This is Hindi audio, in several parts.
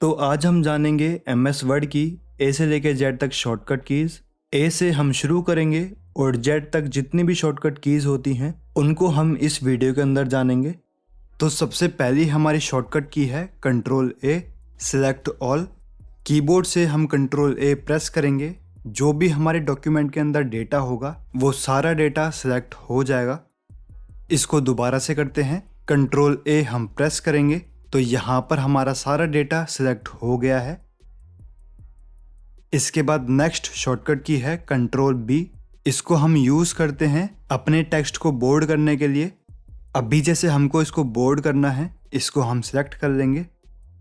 तो आज हम जानेंगे MS वर्ड की ए से लेकर जेड तक शॉर्टकट कीज़। ए से हम शुरू करेंगे और जेड तक जितनी भी शॉर्टकट कीज़ होती हैं उनको हम इस वीडियो के अंदर जानेंगे। तो सबसे पहली हमारी शॉर्टकट की है कंट्रोल ए, सिलेक्ट ऑल। कीबोर्ड से हम कंट्रोल ए प्रेस करेंगे, जो भी हमारे डॉक्यूमेंट के अंदर डेटा होगा वो सारा डेटा सिलेक्ट हो जाएगा। इसको दोबारा से करते हैं, कंट्रोल ए हम प्रेस करेंगे तो यहाँ पर हमारा सारा डेटा सिलेक्ट हो गया है। इसके बाद नेक्स्ट शॉर्टकट की है कंट्रोल बी। इसको हम यूज़ करते हैं अपने टेक्स्ट को बोल्ड करने के लिए। अभी जैसे हमको इसको बोल्ड करना है, इसको हम सिलेक्ट कर लेंगे,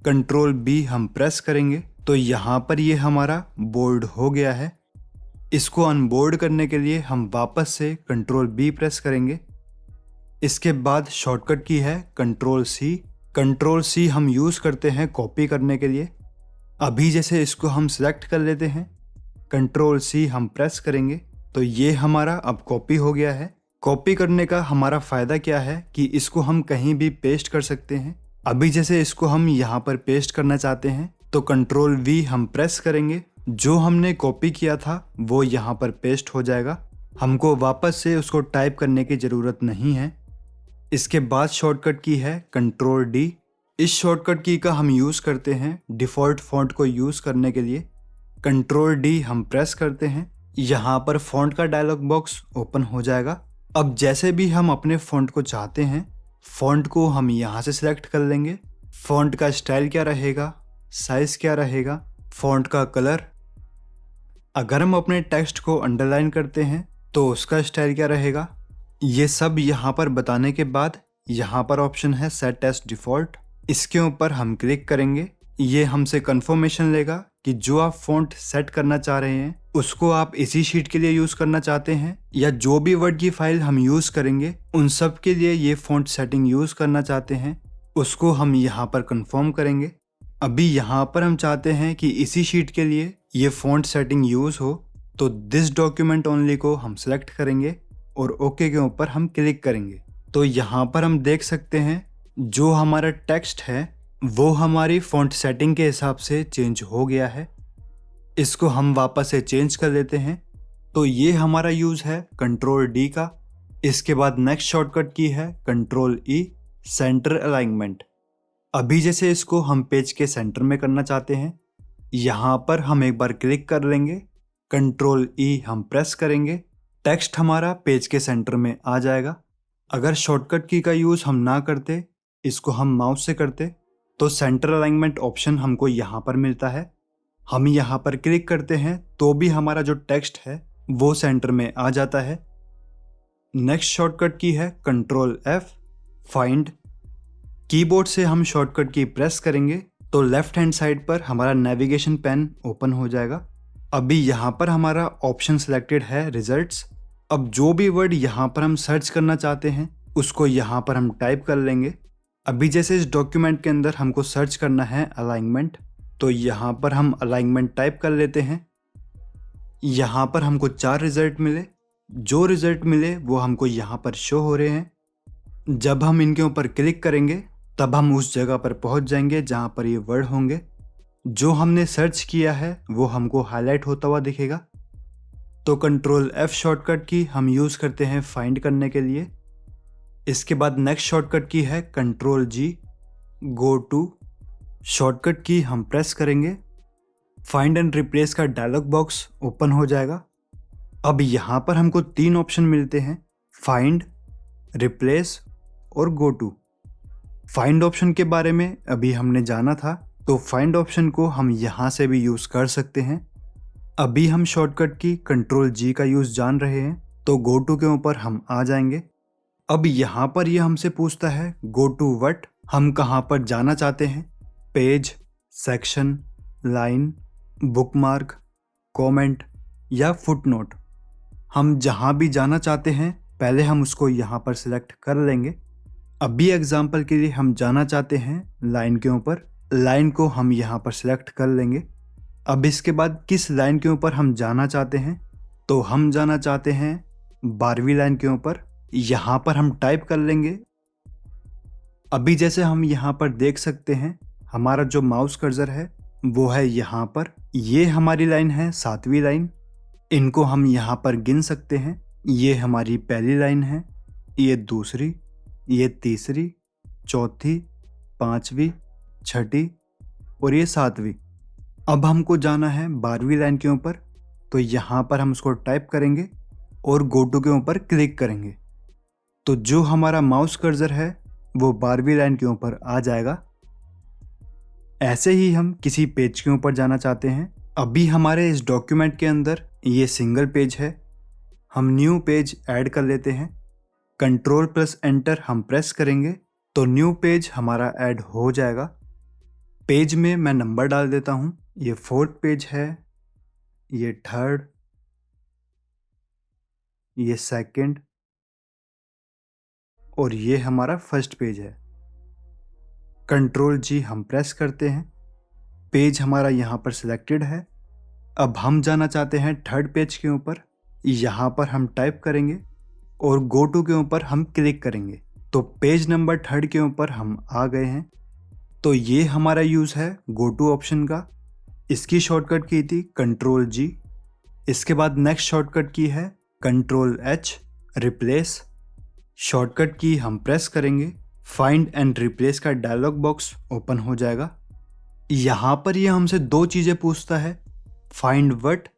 कंट्रोल बी हम प्रेस करेंगे तो यहाँ पर ये हमारा बोल्ड हो गया है। इसको अनबोल्ड करने के लिए हम वापस से कंट्रोल बी प्रेस करेंगे। इसके बाद शॉर्टकट की है कंट्रोल सी। कंट्रोल सी हम यूज़ करते हैं कॉपी करने के लिए। अभी जैसे इसको हम सिलेक्ट कर लेते हैं, कंट्रोल सी हम प्रेस करेंगे तो ये हमारा अब कॉपी हो गया है। कॉपी करने का हमारा फ़ायदा क्या है कि इसको हम कहीं भी पेस्ट कर सकते हैं। अभी जैसे इसको हम यहाँ पर पेस्ट करना चाहते हैं तो कंट्रोल वी हम प्रेस करेंगे, जो हमने कॉपी किया था वो यहाँ पर पेस्ट हो जाएगा। हमको वापस से उसको टाइप करने की ज़रूरत नहीं है। इसके बाद शॉर्टकट की है कंट्रोल डी। इस शॉर्टकट की का हम यूज़ करते हैं डिफ़ॉल्ट फ़ॉन्ट को यूज़ करने के लिए। कंट्रोल डी हम प्रेस करते हैं, यहाँ पर फ़ॉन्ट का डायलॉग बॉक्स ओपन हो जाएगा। अब जैसे भी हम अपने फ़ॉन्ट को चाहते हैं, फ़ॉन्ट को हम यहाँ से सिलेक्ट कर लेंगे। फ़ॉन्ट का स्टाइल क्या रहेगा, साइज़ क्या रहेगा, फ़ॉन्ट का कलर। अगर हम अपने टेक्स्ट को अंडरलाइन करते हैं तो उसका स्टाइल क्या रहेगा, ये सब यहाँ पर बताने के बाद यहाँ पर ऑप्शन है सेट एज डिफ़ॉल्ट। इसके ऊपर हम क्लिक करेंगे। ये हमसे कंफर्मेशन लेगा कि जो आप फ़ॉन्ट सेट करना चाह रहे हैं उसको आप इसी शीट के लिए यूज़ करना चाहते हैं या जो भी वर्ड की फाइल हम यूज़ करेंगे उन सब के लिए ये फ़ॉन्ट सेटिंग यूज़ करना चाहते हैं, उसको हम यहाँ पर कंफर्म करेंगे। अभी यहाँ पर हम चाहते हैं कि इसी शीट के लिए ये फ़ॉन्ट सेटिंग यूज़ हो, तो दिस डॉक्यूमेंट ओनली को हम सेलेक्ट करेंगे और ओके के ऊपर हम क्लिक करेंगे। तो यहाँ पर हम देख सकते हैं जो हमारा टेक्स्ट है वो हमारी फ़ॉन्ट सेटिंग के हिसाब से चेंज हो गया है। इसको हम वापस से चेंज कर लेते हैं। तो ये हमारा यूज़ है कंट्रोल डी का। इसके बाद नेक्स्ट शॉर्टकट की है कंट्रोल ई, सेंटर अलाइनमेंट। अभी जैसे इसको हम पेज के सेंटर में करना चाहते हैं, यहाँ पर हम एक बार क्लिक कर लेंगे, कंट्रोल ई हम प्रेस करेंगे, टेक्स्ट हमारा पेज के सेंटर में आ जाएगा। अगर शॉर्टकट की का यूज़ हम ना करते, इसको हम माउस से करते, तो सेंटर अलाइनमेंट ऑप्शन हमको यहाँ पर मिलता है। हम यहाँ पर क्लिक करते हैं तो भी हमारा जो टेक्स्ट है वो सेंटर में आ जाता है। नेक्स्ट शॉर्टकट की है कंट्रोल एफ, फाइंड। कीबोर्ड से हम शॉर्टकट की प्रेस करेंगे तो लेफ्ट हैंड साइड पर हमारा नेविगेशन पेन ओपन हो जाएगा। अभी यहाँ पर हमारा ऑप्शन सिलेक्टेड है रिजल्ट्स। अब जो भी वर्ड यहाँ पर हम सर्च करना चाहते हैं उसको यहाँ पर हम टाइप कर लेंगे। अभी जैसे इस डॉक्यूमेंट के अंदर हमको सर्च करना है अलाइनमेंट, तो यहाँ पर हम अलाइनमेंट टाइप कर लेते हैं। यहाँ पर हमको 4 रिजल्ट मिले। जो रिजल्ट मिले वो हमको यहाँ पर शो हो रहे हैं। जब हम इनके ऊपर क्लिक करेंगे तब हम उस जगह पर पहुँच जाएंगे जहाँ पर ये वर्ड होंगे। जो हमने सर्च किया है वो हमको हाईलाइट होता हुआ दिखेगा। तो कंट्रोल एफ शॉर्टकट की हम यूज़ करते हैं फाइंड करने के लिए। इसके बाद नेक्स्ट शॉर्टकट की है control G, go to. Shortcut key हम प्रेस करेंगे, फाइंड एंड रिप्लेस का डायलॉग बॉक्स ओपन हो जाएगा। अब यहाँ पर हमको 3 ऑप्शन मिलते हैं, फाइंड, रिप्लेस और गो टू। फाइंड ऑप्शन के बारे में अभी हमने जाना था, तो फाइंड ऑप्शन को हम यहाँ से भी यूज़ कर सकते हैं। अभी हम शॉर्टकट की कंट्रोल जी का यूज़ जान रहे हैं, तो गो टू के ऊपर हम आ जाएंगे। अब यहाँ पर ये हमसे पूछता है गो टू व्हाट, हम कहाँ पर जाना चाहते हैं, page, section, line, bookmark, comment या फुटनोट। हम जहाँ भी जाना चाहते हैं पहले हम उसको यहाँ पर सिलेक्ट कर लेंगे। अभी एग्जाम्पल के लिए हम जाना चाहते हैं लाइन के ऊपर, लाइन को हम यहाँ पर सिलेक्ट कर लेंगे। अब इसके बाद किस लाइन के ऊपर हम जाना चाहते हैं, तो हम जाना चाहते हैं 12वीं लाइन के ऊपर। यहाँ पर हम टाइप कर लेंगे। अभी जैसे हम यहाँ पर देख सकते हैं हमारा जो माउस कर्सर है वो है यहाँ पर। ये हमारी लाइन है 7वीं लाइन। इनको हम यहाँ पर गिन सकते हैं। ये हमारी पहली लाइन है, ये दूसरी, ये तीसरी, चौथी, 5वीं, 6ठी और ये 7वीं। अब हमको जाना है 12वीं लाइन के ऊपर, तो यहाँ पर हम उसको टाइप करेंगे और गो टू के ऊपर क्लिक करेंगे। तो जो हमारा माउस कर्सर है वो 12वीं लाइन के ऊपर आ जाएगा। ऐसे ही हम किसी पेज के ऊपर जाना चाहते हैं। अभी हमारे इस डॉक्यूमेंट के अंदर ये सिंगल पेज है, हम न्यू पेज ऐड कर लेते हैं। कंट्रोल प्लस एंटर हम प्रेस करेंगे तो न्यू पेज हमारा ऐड हो जाएगा। पेज में मैं नंबर डाल देता हूँ। ये 4th पेज है, ये 3rd, ये 2nd और ये हमारा 1st पेज है। कंट्रोल जी हम प्रेस करते हैं, पेज हमारा यहाँ पर सिलेक्टेड है। अब हम जाना चाहते हैं 3rd पेज के ऊपर। यहाँ पर हम टाइप करेंगे और गो टू के ऊपर हम क्लिक करेंगे तो पेज नंबर 3rd के ऊपर हम आ गए हैं। तो ये हमारा यूज़ है गो टू ऑप्शन का। इसकी शॉर्टकट की थी कंट्रोल जी। इसके बाद नेक्स्ट शॉर्टकट की है control H, replace. Shortcut key हम प्रेस करेंगे, फाइंड एंड रिप्लेस का डायलॉग बॉक्स ओपन हो जाएगा। यहाँ पर ये हमसे 2 चीज़ें पूछता है, फाइंड व्हाट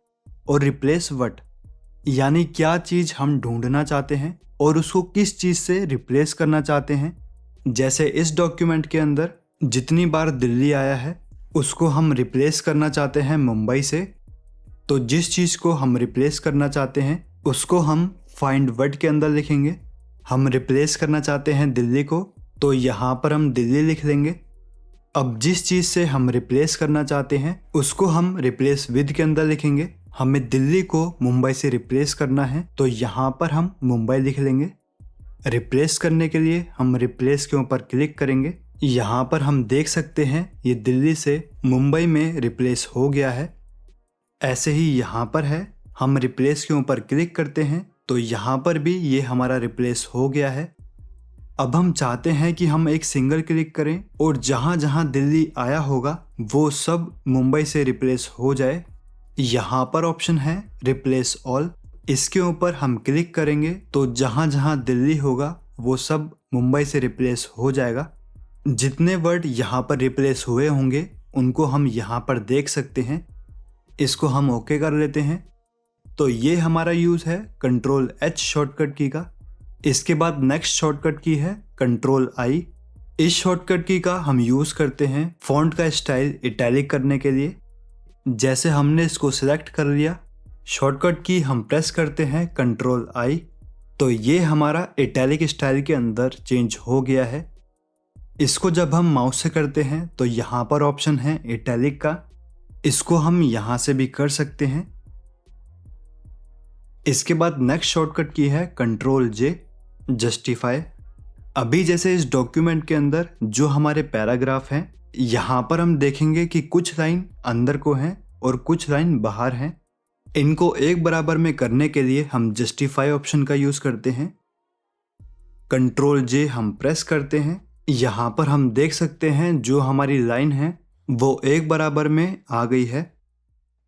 और रिप्लेस व्हाट, यानी क्या चीज़ हम ढूंढना चाहते हैं और उसको किस चीज़ से रिप्लेस करना चाहते हैं। जैसे इस डॉक्यूमेंट के अंदर जितनी बार दिल्ली आया है उसको हम रिप्लेस करना चाहते हैं मुंबई से। तो जिस चीज़ को हम रिप्लेस करना चाहते हैं उसको हम फाइंड व्हाट के अंदर लिखेंगे। हम रिप्लेस करना चाहते हैं दिल्ली को, तो यहाँ पर हम दिल्ली लिख लेंगे। अब जिस चीज़ से हम रिप्लेस करना चाहते हैं उसको हम रिप्लेस विद के अंदर लिखेंगे। हमें दिल्ली को मुंबई से रिप्लेस करना है तो यहाँ पर हम मुंबई लिख लेंगे। रिप्लेस करने के लिए हम रिप्लेस के ऊपर क्लिक करेंगे। यहाँ पर हम देख सकते हैं ये दिल्ली से मुंबई में रिप्लेस हो गया है। ऐसे ही यहाँ पर है, हम रिप्लेस के ऊपर क्लिक करते हैं तो यहाँ पर भी ये हमारा रिप्लेस हो गया है। अब हम चाहते हैं कि हम एक सिंगल क्लिक करें और जहाँ जहाँ दिल्ली आया होगा वो सब मुंबई से रिप्लेस हो जाए। यहाँ पर ऑप्शन है रिप्लेस ऑल। इसके ऊपर हम क्लिक करेंगे तो जहाँ जहाँ दिल्ली होगा वो सब मुंबई से रिप्लेस हो जाएगा। जितने वर्ड यहाँ पर रिप्लेस हुए होंगे उनको हम यहाँ पर देख सकते हैं। इसको हम ओके कर लेते हैं। तो ये हमारा यूज़ है कंट्रोल एच शॉर्टकट की का। इसके बाद नेक्स्ट शॉर्टकट की है कंट्रोल आई। इस शॉर्टकट की का हम यूज़ करते हैं फॉन्ट का स्टाइल इटैलिक करने के लिए। जैसे हमने इसको सिलेक्ट कर लिया, शॉर्टकट की हम प्रेस करते हैं कंट्रोल आई, तो ये हमारा इटैलिक स्टाइल के अंदर चेंज हो गया है। इसको जब हम माउस से करते हैं तो यहाँ पर ऑप्शन है इटैलिक का, इसको हम यहाँ से भी कर सकते हैं। इसके बाद नेक्स्ट शॉर्टकट की है कंट्रोल जे, जस्टिफाई। अभी जैसे इस डॉक्यूमेंट के अंदर जो हमारे पैराग्राफ हैं, यहाँ पर हम देखेंगे कि कुछ लाइन अंदर को हैं और कुछ लाइन बाहर हैं। इनको एक बराबर में करने के लिए हम जस्टिफाई ऑप्शन का यूज़ करते हैं। कंट्रोल जे हम प्रेस करते हैं। यहाँ पर हम देख सकते हैं जो हमारी लाइन है वो एक बराबर में आ गई है।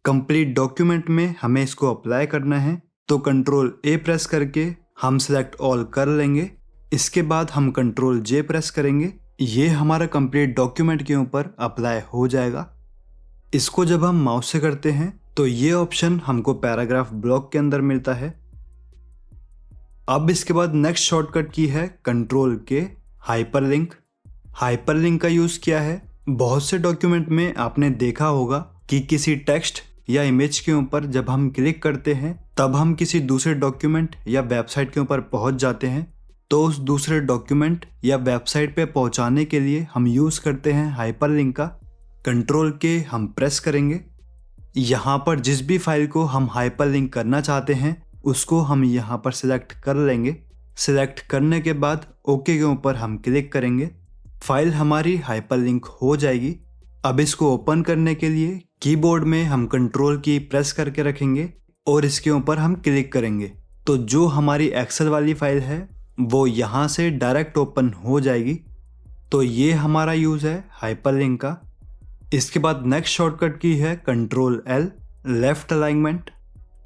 कंप्लीट डॉक्यूमेंट में हमें इसको अप्लाई करना है तो कंट्रोल ए प्रेस करके हम सेलेक्ट ऑल कर लेंगे। इसके बाद हम कंट्रोल जे प्रेस करेंगे, ये हमारा कंप्लीट डॉक्यूमेंट के ऊपर अप्लाई हो जाएगा। इसको जब हम माउस से करते हैं तो ये ऑप्शन हमको पैराग्राफ ब्लॉक के अंदर मिलता है। अब इसके बाद नेक्स्ट शॉर्टकट की है कंट्रोल के, हाइपरलिंक। हाइपरलिंक का यूज़ किया है, बहुत से डॉक्यूमेंट में आपने देखा होगा कि किसी टेक्स्ट या इमेज के ऊपर जब हम क्लिक करते हैं तब हम किसी दूसरे डॉक्यूमेंट या वेबसाइट के ऊपर पहुंच जाते हैं। तो उस दूसरे डॉक्यूमेंट या वेबसाइट पे पहुंचाने के लिए हम यूज़ करते हैं हाइपरलिंक का। कंट्रोल के हम प्रेस करेंगे, यहाँ पर जिस भी फाइल को हम हाइपरलिंक करना चाहते हैं उसको हम यहाँ पर सिलेक्ट कर लेंगे। सिलेक्ट करने के बाद ओके के ऊपर हम क्लिक करेंगे, फाइल हमारी हाइपरलिंक हो जाएगी। अब इसको ओपन करने के लिए कीबोर्ड में हम कंट्रोल की प्रेस करके रखेंगे और इसके ऊपर हम क्लिक करेंगे तो जो हमारी एक्सेल वाली फाइल है वो यहाँ से डायरेक्ट ओपन हो जाएगी। तो ये हमारा यूज़ है हाइपरलिंक का। इसके बाद नेक्स्ट शॉर्टकट की है कंट्रोल एल, लेफ्ट अलाइनमेंट।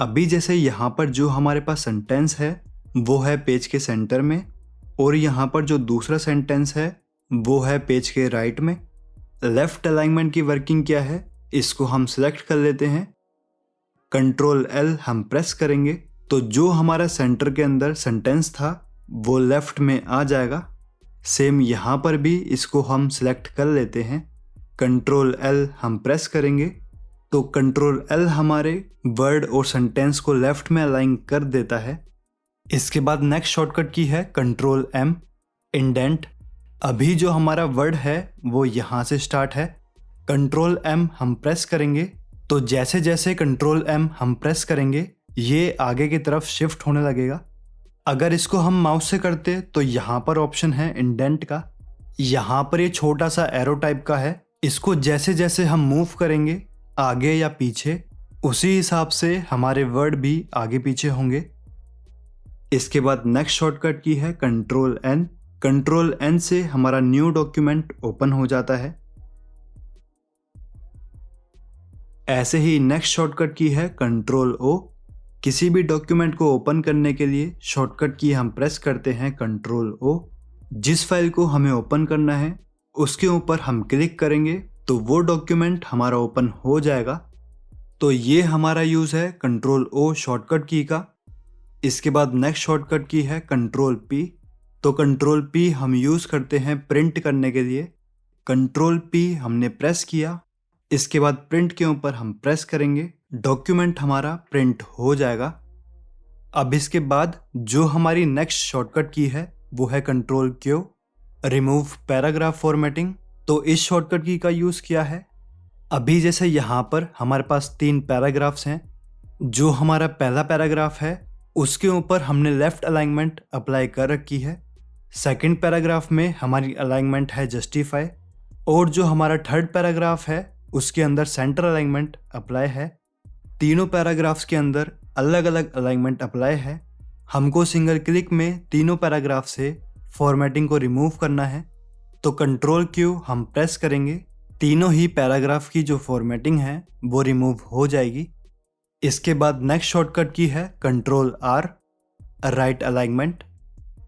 अभी जैसे यहाँ पर जो हमारे पास सेंटेंस है वो है पेज के सेंटर में, और यहाँ पर जो दूसरा सेंटेंस है वो है पेज के राइट में। लेफ्ट अलाइनमेंट की वर्किंग क्या है, इसको हम सिलेक्ट कर लेते हैं। कंट्रोल एल हम प्रेस करेंगे तो जो हमारा सेंटर के अंदर सेंटेंस था वो लेफ्ट में आ जाएगा। सेम यहाँ पर भी इसको हम सिलेक्ट कर लेते हैं। कंट्रोल एल हम प्रेस करेंगे तो कंट्रोल एल हमारे वर्ड और सेंटेंस को लेफ्ट में अलाइन कर देता है। इसके बाद नेक्स्ट शॉर्टकट की है कंट्रोल एम, इंडेंट। अभी जो हमारा वर्ड है वो यहाँ से स्टार्ट है। कंट्रोल एम हम प्रेस करेंगे तो जैसे जैसे कंट्रोल एम हम प्रेस करेंगे ये आगे की तरफ शिफ्ट होने लगेगा। अगर इसको हम माउस से करते तो यहाँ पर ऑप्शन है इंडेंट का। यहाँ पर ये छोटा सा एरो टाइप का है, इसको जैसे जैसे हम मूव करेंगे आगे या पीछे उसी हिसाब से हमारे वर्ड भी आगे पीछे होंगे। इसके बाद नेक्स्ट शॉर्टकट की है कंट्रोल एन। कंट्रोल एन से हमारा न्यू डॉक्यूमेंट ओपन हो जाता है। ऐसे ही नेक्स्ट शॉर्टकट की है कंट्रोल ओ। किसी भी डॉक्यूमेंट को ओपन करने के लिए शॉर्टकट की हम प्रेस करते हैं कंट्रोल ओ। जिस फाइल को हमें ओपन करना है उसके ऊपर हम क्लिक करेंगे तो वो डॉक्यूमेंट हमारा ओपन हो जाएगा। तो ये हमारा यूज़ है कंट्रोल ओ शॉर्टकट की का। इसके बाद नेक्स्ट शॉर्टकट की है कंट्रोल पी। तो कंट्रोल पी हम यूज़ करते हैं प्रिंट करने के लिए। कंट्रोल पी हमने प्रेस किया, इसके बाद प्रिंट के ऊपर हम प्रेस करेंगे, डॉक्यूमेंट हमारा प्रिंट हो जाएगा। अब इसके बाद जो हमारी नेक्स्ट शॉर्टकट की है वो है control Q, remove paragraph formatting. तो इस शॉर्टकट की का यूज़ किया है। अभी जैसे यहाँ पर हमारे पास 3 पैराग्राफ्स हैं। जो हमारा पहला पैराग्राफ है उसके ऊपर हमने लेफ्ट अलाइनमेंट अप्लाई कर रखी है। सेकंड पैराग्राफ में हमारी अलाइनमेंट है जस्टिफाई, और जो हमारा थर्ड पैराग्राफ है उसके अंदर सेंटर अलाइनमेंट अप्लाई है। तीनों पैराग्राफ्स के अंदर अलग अलग अलाइनमेंट अप्लाई है। हमको सिंगल क्लिक में तीनों पैराग्राफ से फॉर्मेटिंग को रिमूव करना है। तो कंट्रोल क्यू हम प्रेस करेंगे, तीनों ही पैराग्राफ की जो फॉर्मेटिंग है वो रिमूव हो जाएगी। इसके बाद नेक्स्ट शॉर्टकट की है कंट्रोल आर, राइट अलाइनमेंट।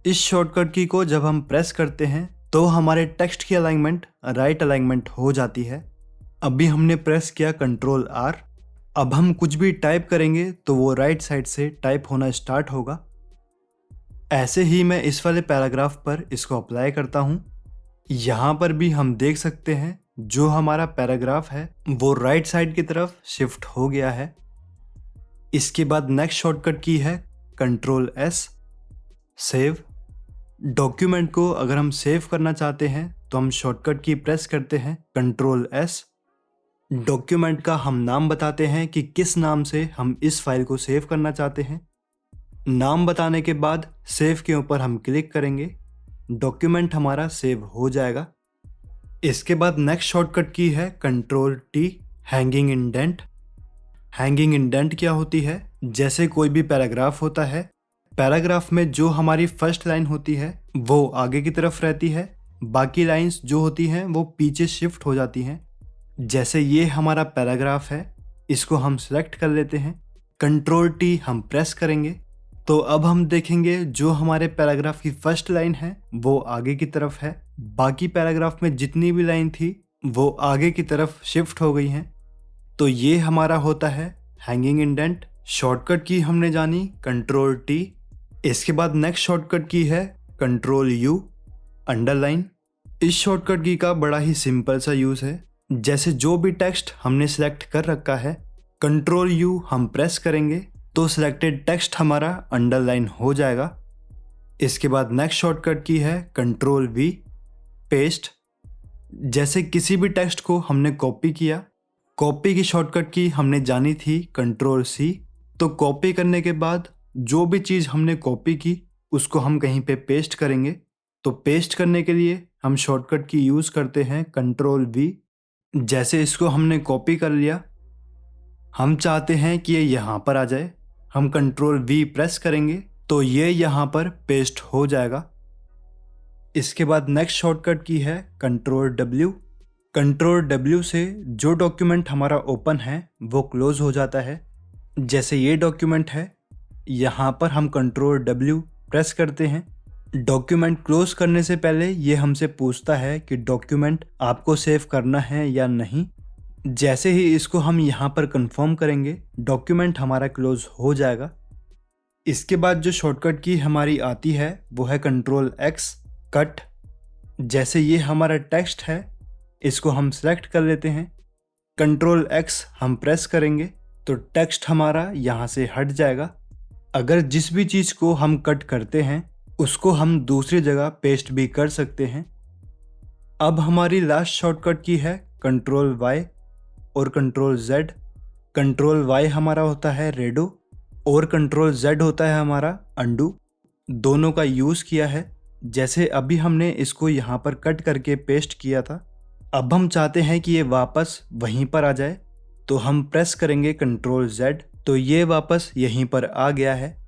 इस शॉर्टकट की को जब हम प्रेस करते हैं तो हमारे टेक्स्ट की अलाइनमेंट राइट अलाइनमेंट हो जाती है। अभी हमने प्रेस किया कंट्रोल आर। अब हम कुछ भी टाइप करेंगे तो वो राइट साइड से टाइप होना स्टार्ट होगा। ऐसे ही मैं इस वाले पैराग्राफ पर इसको अप्लाई करता हूँ। यहाँ पर भी हम देख सकते हैं जो हमारा पैराग्राफ है वो राइट साइड की तरफ शिफ्ट हो गया है। इसके बाद नेक्स्ट शॉर्टकट की है कंट्रोल एस, सेव। डॉक्यूमेंट को अगर हम सेव करना चाहते हैं तो हम शॉर्टकट की प्रेस करते हैं कंट्रोल एस। डॉक्यूमेंट का हम नाम बताते हैं कि किस नाम से हम इस फाइल को सेव करना चाहते हैं। नाम बताने के बाद सेव के ऊपर हम क्लिक करेंगे, डॉक्यूमेंट हमारा सेव हो जाएगा। इसके बाद नेक्स्ट शॉर्टकट की है control T, hanging indent. Hanging indent क्या होती है, जैसे कोई भी पैराग्राफ होता है, पैराग्राफ में जो हमारी फर्स्ट लाइन होती है वो आगे की तरफ रहती है, बाकी लाइंस जो होती हैं वो पीछे शिफ्ट हो जाती हैं। जैसे ये हमारा पैराग्राफ है, इसको हम सिलेक्ट कर लेते हैं, कंट्रोल टी हम प्रेस करेंगे तो अब हम देखेंगे जो हमारे पैराग्राफ की फर्स्ट लाइन है वो आगे की तरफ है, बाकी पैराग्राफ में जितनी भी लाइन थी वो आगे की तरफ शिफ्ट हो गई हैं। तो ये हमारा होता है हैंगिंग इंडेंट। शॉर्टकट की हमने जानी कंट्रोल टी। इसके बाद नेक्स्ट शॉर्टकट की है कंट्रोल यू, अंडरलाइन। इस शॉर्टकट की का बड़ा ही सिंपल सा यूज़ है। जैसे जो भी टेक्स्ट हमने सेलेक्ट कर रखा है, कंट्रोल यू हम प्रेस करेंगे तो सिलेक्टेड टेक्स्ट हमारा अंडरलाइन हो जाएगा। इसके बाद नेक्स्ट शॉर्टकट की है कंट्रोल वी, पेस्ट। जैसे किसी भी टेक्स्ट को हमने कॉपी किया, कॉपी की शॉर्टकट की हमने जानी थी कंट्रोल सी। तो कॉपी करने के बाद जो भी चीज़ हमने कॉपी की उसको हम कहीं पे पेस्ट करेंगे। तो पेस्ट करने के लिए हम शॉर्टकट की यूज़ करते हैं कंट्रोल वी। जैसे इसको हमने कॉपी कर लिया, हम चाहते हैं कि ये यहाँ पर आ जाए, हम कंट्रोल वी प्रेस करेंगे तो ये यहाँ पर पेस्ट हो जाएगा। इसके बाद नेक्स्ट शॉर्टकट की है कंट्रोल W। कंट्रोल W से जो डॉक्यूमेंट हमारा ओपन है वो क्लोज हो जाता है। जैसे ये डॉक्यूमेंट है, यहाँ पर हम कंट्रोल W प्रेस करते हैं। डॉक्यूमेंट क्लोज करने से पहले ये हमसे पूछता है कि डॉक्यूमेंट आपको सेव करना है या नहीं। जैसे ही इसको हम यहाँ पर कंफर्म करेंगे, डॉक्यूमेंट हमारा क्लोज हो जाएगा। इसके बाद जो शॉर्टकट की हमारी आती है वो है कंट्रोल X कट। जैसे ये हमारा टेक्स्ट है, इसको हम सेलेक्ट कर लेते हैं। कंट्रोल X हम प्रेस करेंगे तो टेक्स्ट हमारा यहाँ से हट जाएगा। अगर जिस भी चीज़ को हम कट करते हैं उसको हम दूसरी जगह पेस्ट भी कर सकते हैं। अब हमारी लास्ट शॉर्टकट की है कंट्रोल Y और कंट्रोल Z। कंट्रोल Y हमारा होता है रेडो और कंट्रोल Z होता है हमारा अंडू। दोनों का यूज़ किया है। जैसे अभी हमने इसको यहाँ पर कट करके पेस्ट किया था, अब हम चाहते हैं कि ये वापस वहीं पर आ जाए, तो हम प्रेस करेंगे कंट्रोल Z, तो ये वापस यहीं पर आ गया है।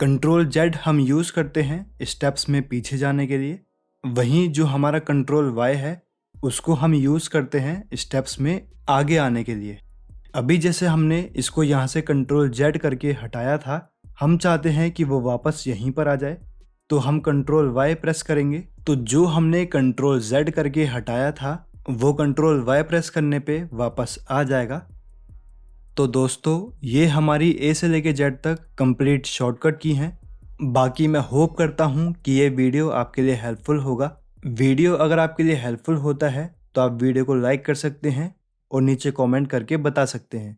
कंट्रोल Z हम यूज़ करते हैं स्टेप्स में पीछे जाने के लिए। वहीं जो हमारा कंट्रोल Y है उसको हम यूज़ करते हैं स्टेप्स में आगे आने के लिए। अभी जैसे हमने इसको यहाँ से कंट्रोल Z करके हटाया था, हम चाहते हैं कि वो वापस यहीं पर आ जाए, तो हम कंट्रोल Y प्रेस करेंगे। तो जो हमने कंट्रोल Z करके हटाया था वो कंट्रोल Y प्रेस करने पे वापस आ जाएगा। तो दोस्तों, ये हमारी A से लेके Z तक कंप्लीट शॉर्टकट की हैं। बाकी मैं होप करता हूँ कि ये वीडियो आपके लिए हेल्पफुल होगा। वीडियो अगर आपके लिए हेल्पफुल होता है तो आप वीडियो को लाइक कर सकते हैं और नीचे कमेंट करके बता सकते हैं।